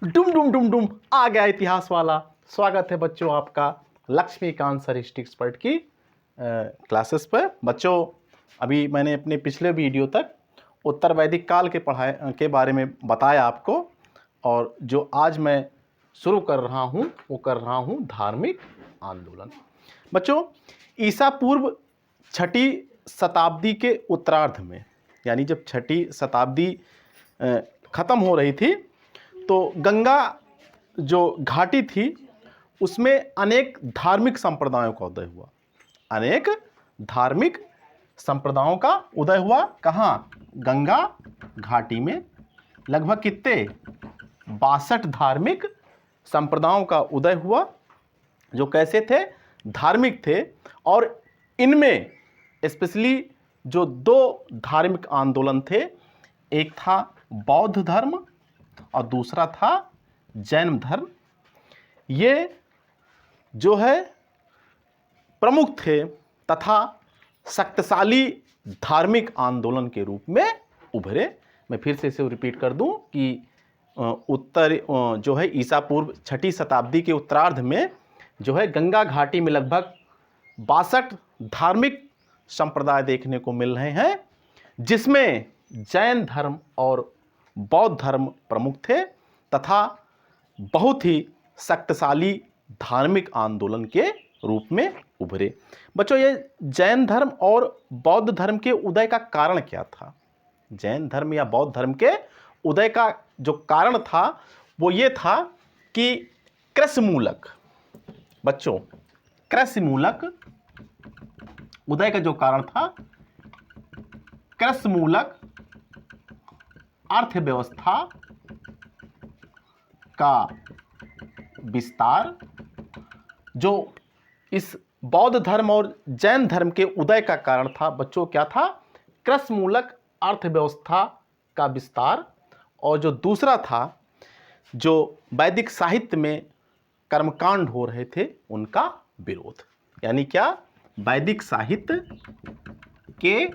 डुम डुम डुम डुम आ गया इतिहास वाला। स्वागत है बच्चों आपका लक्ष्मीकांत सर हिस्ट्री एक्सपर्ट की क्लासेस पर। बच्चों अभी मैंने अपने पिछले वीडियो तक उत्तर वैदिक काल के बारे में बताया आपको, और जो आज मैं शुरू कर रहा हूँ वो कर रहा हूँ धार्मिक आंदोलन। बच्चों ईसा पूर्व 6ठी शताब्दी के उत्तरार्ध में, यानी जब 6ठी शताब्दी ख़त्म हो रही थी तो गंगा जो घाटी थी उसमें अनेक धार्मिक संप्रदायों का उदय हुआ। अनेक धार्मिक संप्रदायों का उदय हुआ। कहाँ? गंगा घाटी में। लगभग कितने? 62 धार्मिक संप्रदायों का उदय हुआ, जो कैसे थे? धार्मिक थे। और इनमें स्पेशली जो दो धार्मिक आंदोलन थे, एक था बौद्ध धर्म और दूसरा था जैन धर्म। ये जो है प्रमुख थे तथा शक्तिशाली धार्मिक आंदोलन के रूप में उभरे। मैं फिर से इसे रिपीट कर दूं कि जो है ईसा पूर्व 6ठी शताब्दी के उत्तरार्ध में जो है गंगा घाटी में लगभग 62 धार्मिक संप्रदाय देखने को मिल रहे हैं, जिसमें जैन धर्म और बौद्ध धर्म प्रमुख थे तथा बहुत ही शक्तिशाली धार्मिक आंदोलन के रूप में उभरे। बच्चों ये जैन धर्म और बौद्ध धर्म के उदय का कारण क्या था? जैन धर्म या बौद्ध धर्म के उदय का जो कारण था वो ये था कि कृषि मूलक, बच्चों कृषि मूलक उदय का जो कारण था, कृषि मूलक अर्थव्यवस्था का विस्तार। जो इस बौद्ध धर्म और जैन धर्म के उदय का कारण था बच्चों क्या था? कृषि मूलक अर्थव्यवस्था का विस्तार। और जो दूसरा था, जो वैदिक साहित्य में कर्मकांड हो रहे थे उनका विरोध। यानी क्या? वैदिक साहित्य के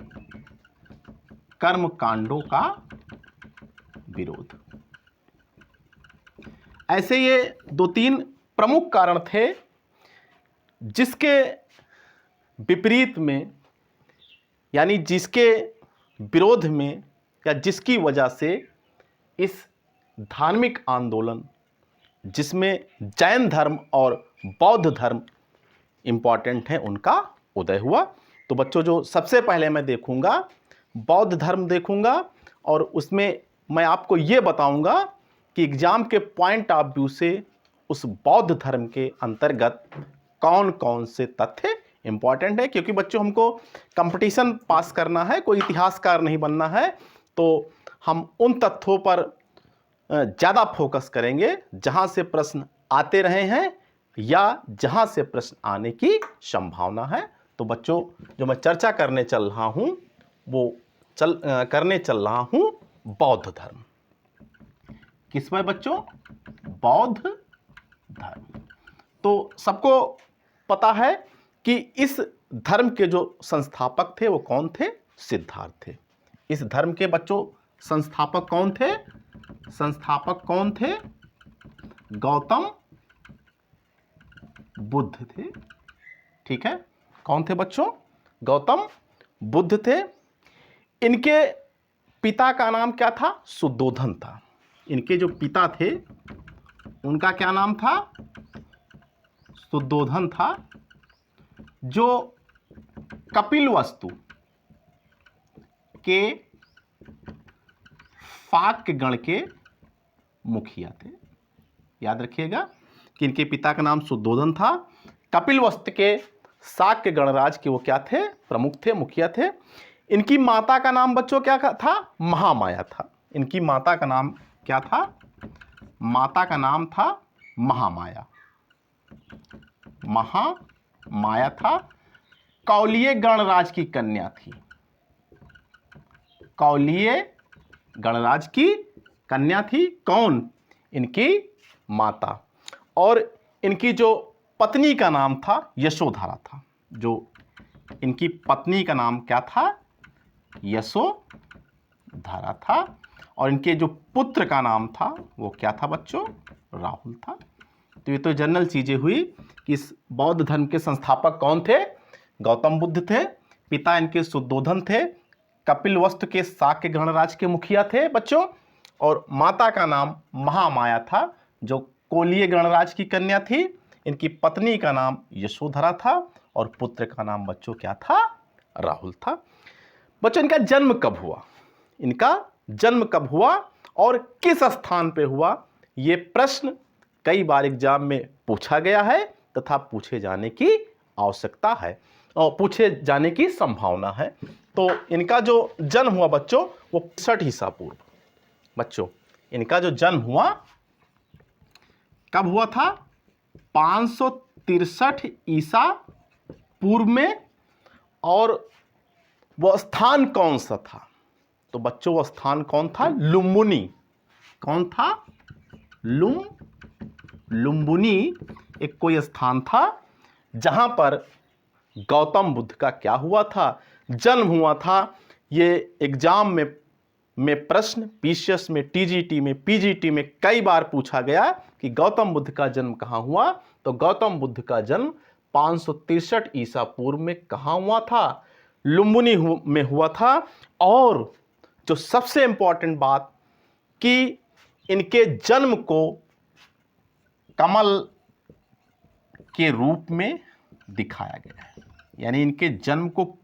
कर्मकांडों का विरोध। ऐसे ये 2-3 प्रमुख कारण थे जिसके विपरीत में, यानी जिसके विरोध में या जिसकी वजह से इस धार्मिक आंदोलन, जिसमें जैन धर्म और बौद्ध धर्म इंपॉर्टेंट है, उनका उदय हुआ। तो बच्चों जो सबसे पहले मैं देखूंगा बौद्ध धर्म देखूंगा, और उसमें मैं आपको ये बताऊंगा कि एग्जाम के पॉइंट ऑफ व्यू से उस बौद्ध धर्म के अंतर्गत कौन कौन से तथ्य इंपॉर्टेंट है। क्योंकि बच्चों हमको कंपटीशन पास करना है, कोई इतिहासकार नहीं बनना है, तो हम उन तथ्यों पर ज़्यादा फोकस करेंगे जहां से प्रश्न आते रहे हैं या जहां से प्रश्न आने की संभावना है। तो बच्चों जो मैं चर्चा करने चल रहा हूं वो करने चल रहा हूं बौद्ध धर्म। किस में बच्चों? बौद्ध धर्म। तो सबको पता है कि इस धर्म के जो संस्थापक थे वो कौन थे? सिद्धार्थ थे। इस धर्म के बच्चों संस्थापक कौन थे? संस्थापक कौन थे? गौतम बुद्ध थे। ठीक है, कौन थे बच्चों? गौतम बुद्ध थे। इनके पिता का नाम क्या था? शुद्धोधन था। इनके जो पिता थे उनका क्या नाम था? शुद्धोधन था, जो कपिलवस्तु के फाक्य गण के मुखिया थे। याद रखिएगा कि इनके पिता का नाम शुद्धोधन था, कपिलवस्तु के शाक्य गणराज के वो क्या थे? प्रमुख थे, मुखिया थे। इनकी माता का नाम बच्चों क्या था? महामाया था। इनकी माता का नाम क्या था? माता का नाम था महामाया। महामाया था। कौलिय गणराज की कन्या थी। कौलिय गणराज की कन्या थी। कौन? इनकी माता। और इनकी जो पत्नी का नाम था यशोधरा था। जो इनकी पत्नी का नाम क्या था? यशोधरा था। और इनके जो पुत्र का नाम था वो क्या था बच्चों? राहुल था। तो ये तो जनरल चीजें हुई कि इस बौद्ध धर्म के संस्थापक कौन थे? गौतम बुद्ध थे। पिता इनके शुद्धोधन थे, कपिलवस्तु के शाक्य गणराज्य के मुखिया थे बच्चों। और माता का नाम महामाया था, जो कोलीय गणराज्य की कन्या थी। इनकी पत्नी का नाम यशोधरा था और पुत्र का नाम बच्चों क्या था? राहुल था। बच्चों इनका जन्म कब हुआ? इनका जन्म कब हुआ और किस स्थान पे हुआ? ये प्रश्न कई बार एग्जाम में पूछा गया है तथा पूछे जाने की आवश्यकता है और पूछे जाने की संभावना है। तो इनका जो जन्म हुआ बच्चों वो 65 ईसा पूर्व। बच्चों इनका जो जन्म हुआ कब हुआ था? 563 ईसा पूर्व में। और वह स्थान कौन सा था? तो बच्चों वह स्थान कौन था? लुम्बिनी। कौन था? लुम्बिनी एक कोई स्थान था जहां पर गौतम बुद्ध का क्या हुआ था? जन्म हुआ था। ये एग्जाम में प्रश्न पीसीएस में, टीजीटी में, पीजीटी में कई बार पूछा गया कि गौतम बुद्ध का जन्म कहां हुआ? तो गौतम बुद्ध का जन्म 563 ईसा पूर्व में कहां हुआ था? लुम्बिनी में हुआ था। और जो सबसे इंपॉर्टेंट बात कि इनके जन्म को कमल के रूप में दिखाया गया है। यानी इनके जन्म को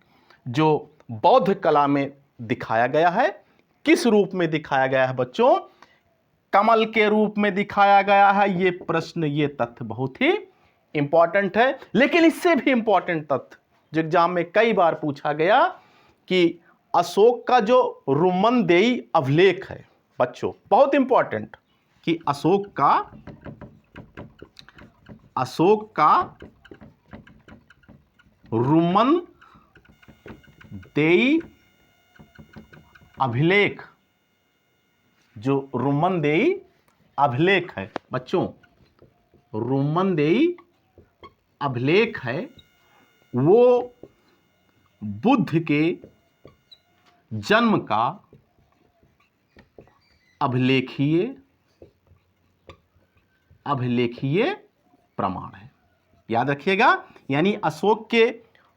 जो बौद्ध कला में दिखाया गया है, किस रूप में दिखाया गया है बच्चों? कमल के रूप में दिखाया गया है। ये प्रश्न, ये तथ्य बहुत ही इंपॉर्टेंट है। लेकिन इससे भी इंपॉर्टेंट तथ्य जो एग्जाम में कई बार पूछा गया कि अशोक का जो रुमनदेई अभिलेख है बच्चों, बहुत इंपॉर्टेंट, कि अशोक का रुमनदेई अभिलेख, जो रुमनदेई अभिलेख है बच्चों, रुमनदेई अभिलेख है, वो बुद्ध के जन्म का अभिलेखीय प्रमाण है। याद रखिएगा, यानी अशोक के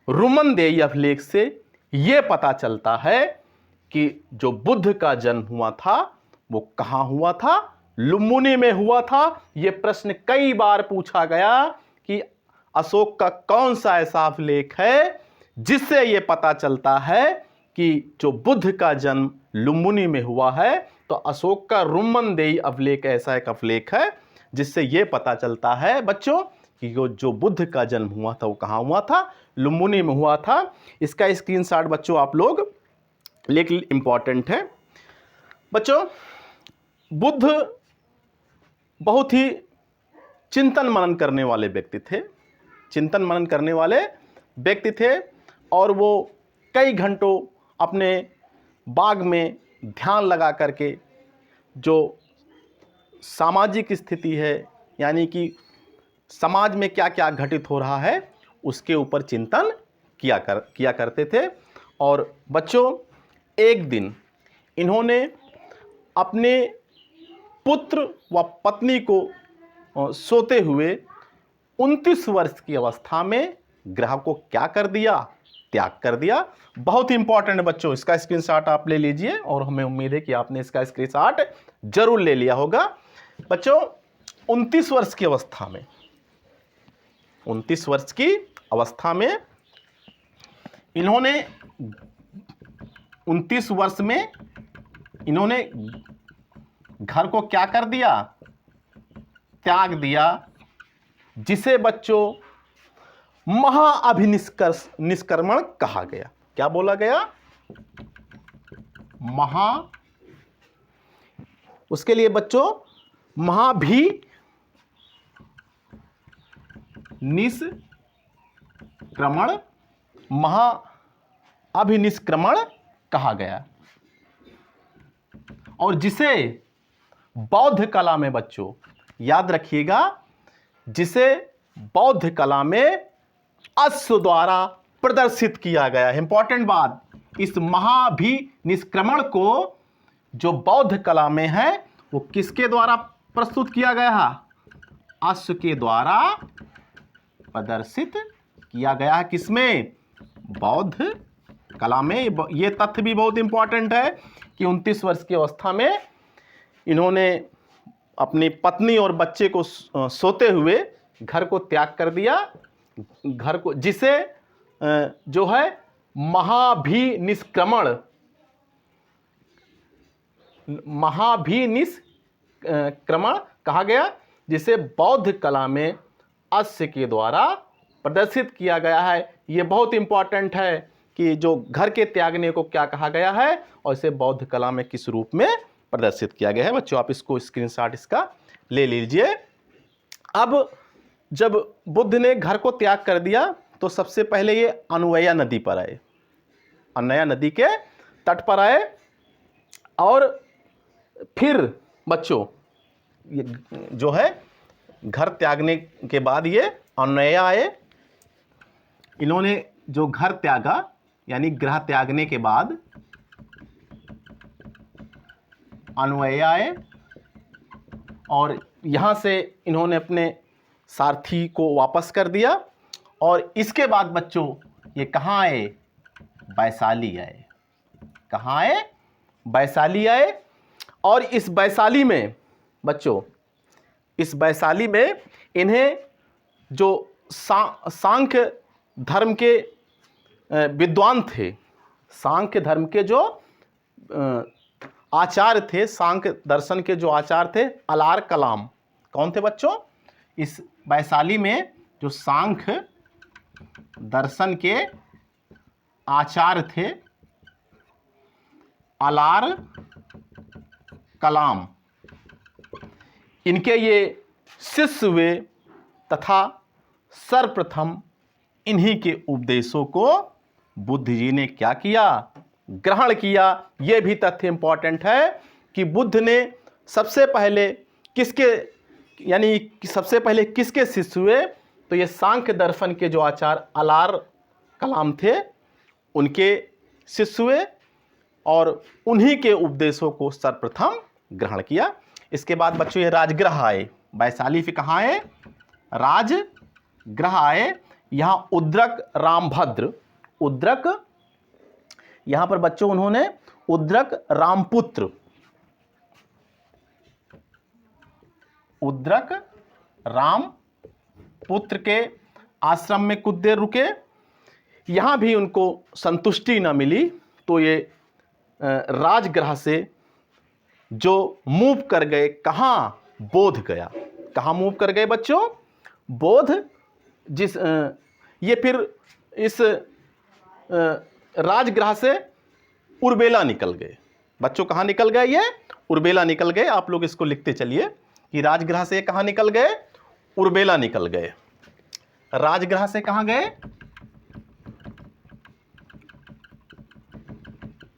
रुमनदेई अभिलेख से यह पता चलता है कि जो बुद्ध का जन्म हुआ था वो कहां हुआ था? लुम्बिनी में हुआ था। यह प्रश्न कई बार पूछा गया कि अशोक का कौन सा ऐसा अभिलेख है जिससे यह पता चलता है कि जो बुद्ध का जन्म लुम्बिनी में हुआ है। तो अशोक का रुमनदेई अभिलेख ऐसा एक अभिलेख है जिससे यह पता चलता है बच्चों कि जो बुद्ध का जन्म हुआ था वो कहां हुआ था? लुम्बिनी में हुआ था। इसका स्क्रीनशॉट बच्चों आप लोग लेख, इंपॉर्टेंट है बच्चों। बुद्ध बहुत ही चिंतन मनन करने वाले व्यक्ति थे और वो कई घंटों अपने बाग में ध्यान लगा करके जो सामाजिक स्थिति है, यानी कि समाज में क्या क्या घटित हो रहा है, उसके ऊपर चिंतन किया करते थे। और बच्चों एक दिन इन्होंने अपने पुत्र व पत्नी को सोते हुए 29 वर्ष की अवस्था में ग्रह को क्या कर दिया? त्याग कर दिया। बहुत ही इंपॉर्टेंट है बच्चों, इसका स्क्रीनशॉट आप ले लीजिए और हमें उम्मीद है कि आपने इसका स्क्रीनशॉट जरूर ले लिया होगा। बच्चों 29 वर्ष की अवस्था में, 29 वर्ष की अवस्था में इन्होंने 29 वर्ष में इन्होंने घर को क्या कर दिया? त्याग दिया, जिसे बच्चों निष्क्रमण कहा गया। क्या बोला गया? उसके लिए बच्चों महाअभिनिष्क्रमण कहा गया। और जिसे बौद्ध कला में बच्चों याद रखिएगा, जिसे बौद्ध कला में अश्व द्वारा प्रदर्शित किया गया है। इंपॉर्टेंट बात, इस महाअभिनिष्क्रमण को जो बौद्ध कला में है वो किसके द्वारा प्रस्तुत किया गया है? अश्व के द्वारा प्रदर्शित किया गया है। किसमें? बौद्ध कला में। ये तथ्य भी बहुत इंपॉर्टेंट है कि 29 वर्ष की अवस्था में इन्होंने अपनी पत्नी और बच्चे को सोते हुए घर को त्याग कर दिया, घर को, जिसे जो है महाभिनिष्क्रमण कहा गया, जिसे बौद्ध कला में अश्व के द्वारा प्रदर्शित किया गया है। ये बहुत इंपॉर्टेंट है कि जो घर के त्यागने को क्या कहा गया है और इसे बौद्ध कला में किस रूप में प्रदर्शित किया गया है। बच्चों आप इसको स्क्रीनशॉट इसका ले लीजिए। अब जब बुद्ध ने घर को त्याग कर दिया तो सबसे पहले ये अन्वया नदी पर आए, अन्वया नदी के तट पर आए, और फिर बच्चों ये जो है घर त्यागने के बाद ये अन्वया आए। इन्होंने जो घर त्यागा यानी गृह त्यागने के बाद अन्वया आए, और यहाँ से इन्होंने अपने सारथी को वापस कर दिया, और इसके बाद बच्चों ये कहाँ आए? वैशाली आए। कहाँ आए? वैशाली आए। और इस वैशाली में बच्चों, इस वैशाली में इन्हें जो सांख्य धर्म के विद्वान थे, सांख्य धर्म के जो आचार्य थे, सांख्य दर्शन के जो आचार्य थे, अलार कलाम। कौन थे बच्चों? इस वैशाली में जो सांख्य दर्शन के आचार्य थे, अलार कलाम, इनके ये शिष्य हुए, तथा सर्वप्रथम इन्हीं के उपदेशों को बुद्ध जी ने क्या किया? ग्रहण किया। यह भी तथ्य इंपॉर्टेंट है कि बुद्ध ने सबसे पहले किसके, यानी सबसे पहले किसके शिष्य हुए? तो ये सांख्य दर्शन के जो आचार्य अलार कलाम थे उनके शिष्य हुए, और उन्हीं के उपदेशों को सर्वप्रथम ग्रहण किया। इसके बाद बच्चों ये राजगृह आए। वैशाली से कहाँ आए? राजगृह आए। यहाँ उद्रक रामभद्र, उद्रक, यहाँ पर बच्चों उन्होंने उद्रक रामपुत्र, उद्रक रामपुत्र के आश्रम में कुछ देर रुके। यहाँ भी उनको संतुष्टि न मिली तो ये राजगृह से जो मूव कर गए, कहाँ? बोध गया। कहाँ मूव कर गए बच्चों? बोध। ये फिर इस राजगृह से उर्बेला निकल गए। बच्चों कहाँ निकल गए? ये उर्बेला निकल गए। आप लोग इसको लिखते चलिए कि राजगृह से कहाँ निकल गए? उर्बेला निकल गए। राजगृह से कहाँ गए?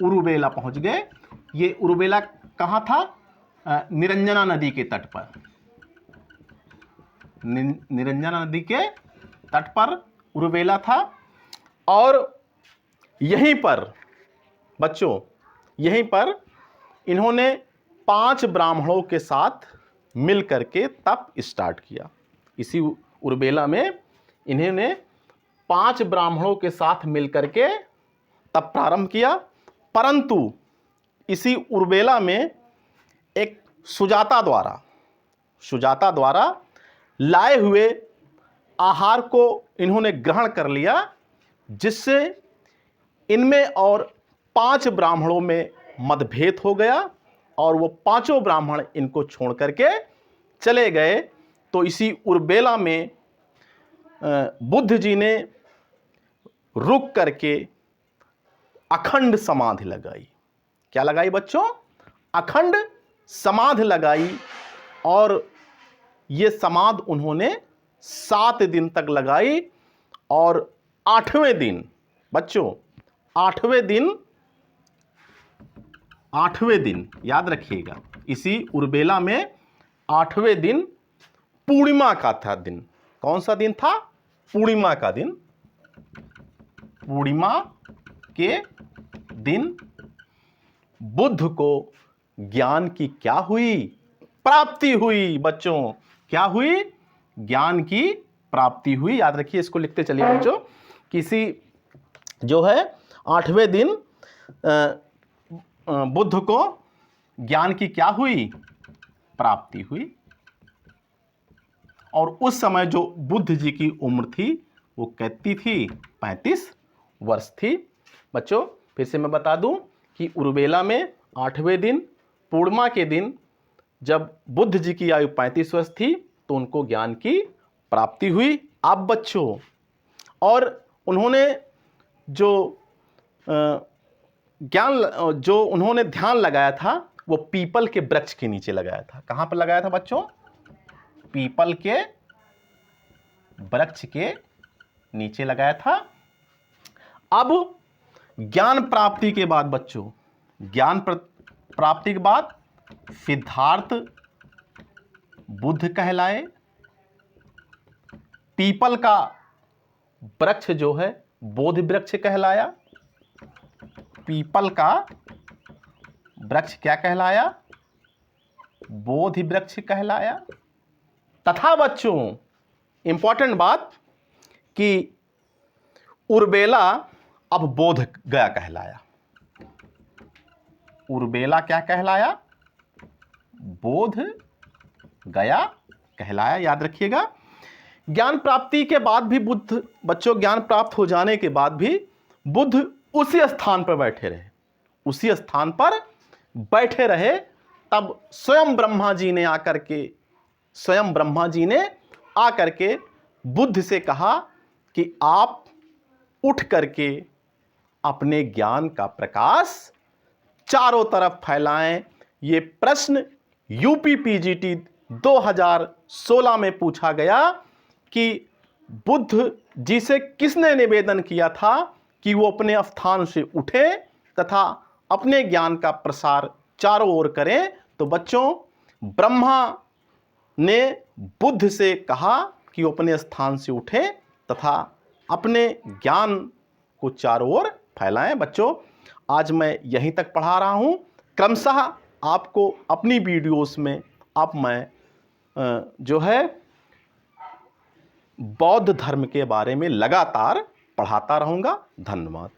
उरुबेला पहुंच गए। ये उरुबेला कहाँ था? निरंजना नदी के तट पर, निरंजना नदी के तट पर उरुबेला था। और यहीं पर बच्चों, यहीं पर इन्होंने 5 ब्राह्मणों के साथ मिल करके तप स्टार्ट किया। इसी उरुबेला में इन्होंने 5 ब्राह्मणों के साथ मिल करके तप प्रारंभ किया। परंतु इसी उरुबेला में एक सुजाता द्वारा लाए हुए आहार को इन्होंने ग्रहण कर लिया, जिससे इनमें और 5 ब्राह्मणों में मतभेद हो गया, और वो 5 ब्राह्मण इनको छोड़ करके चले गए। तो इसी उरुबेला में बुद्ध जी ने रुक करके अखंड समाधि लगाई। क्या लगाई बच्चों? अखंड समाधि लगाई। और ये समाधि उन्होंने 7 दिन तक लगाई, और 8वें दिन बच्चों, 8वें दिन याद रखिएगा, इसी उरुबेला में 8वें दिन पूर्णिमा का था दिन। कौन सा दिन था? पूर्णिमा का दिन। पूर्णिमा के दिन बुद्ध को ज्ञान की क्या हुई? प्राप्ति हुई। बच्चों क्या हुई? ज्ञान की प्राप्ति हुई। याद रखिए, इसको लिखते चलिए बच्चों। किसी जो है 8वें दिन बुद्ध को ज्ञान की क्या हुई? प्राप्ति हुई। और उस समय जो बुद्ध जी की उम्र थी वो कितनी थी? 35 वर्ष थी। बच्चों फिर से मैं बता दूं कि उर्वेला में 8वें दिन पूर्णिमा के दिन जब बुद्ध जी की आयु 35 वर्ष थी तो उनको ज्ञान की प्राप्ति हुई। अब बच्चों और उन्होंने जो उन्होंने ध्यान लगाया था वो पीपल के वृक्ष के नीचे लगाया था। कहां पर लगाया था बच्चों? पीपल के वृक्ष के नीचे लगाया था। अब ज्ञान प्राप्ति के बाद बच्चों, ज्ञान प्राप्ति के बाद सिद्धार्थ बुद्ध कहलाए। पीपल का वृक्ष जो है बोधि वृक्ष कहलाया। पीपल का वृक्ष क्या कहलाया? बोधि वृक्ष कहलाया। तथा बच्चों इंपॉर्टेंट बात कि उर्वेला अब बोध गया कहलाया। उर्वेला क्या कहलाया? बोध गया कहलाया। याद रखिएगा। ज्ञान प्राप्ति के बाद भी बुद्ध, बच्चों ज्ञान प्राप्त हो जाने के बाद भी बुद्ध उसी स्थान पर बैठे रहे। उसी स्थान पर बैठे रहे। तब स्वयं ब्रह्मा जी ने आकर के बुद्ध से कहा कि आप उठ करके अपने ज्ञान का प्रकाश चारों तरफ फैलाएं। ये प्रश्न यूपी पीजीटी 2016 में पूछा गया कि बुद्ध जी से किसने निवेदन किया था कि वो अपने स्थान से उठे तथा अपने ज्ञान का प्रसार चारों ओर करें। तो बच्चों ब्रह्मा ने बुद्ध से कहा कि वो अपने स्थान से उठे तथा अपने ज्ञान को चारों ओर फैलाएं। बच्चों आज मैं यहीं तक पढ़ा रहा हूं। क्रमशः आपको अपनी वीडियोस में अब मैं जो है बौद्ध धर्म के बारे में लगातार पढ़ाता रहूंगा। धन्यवाद।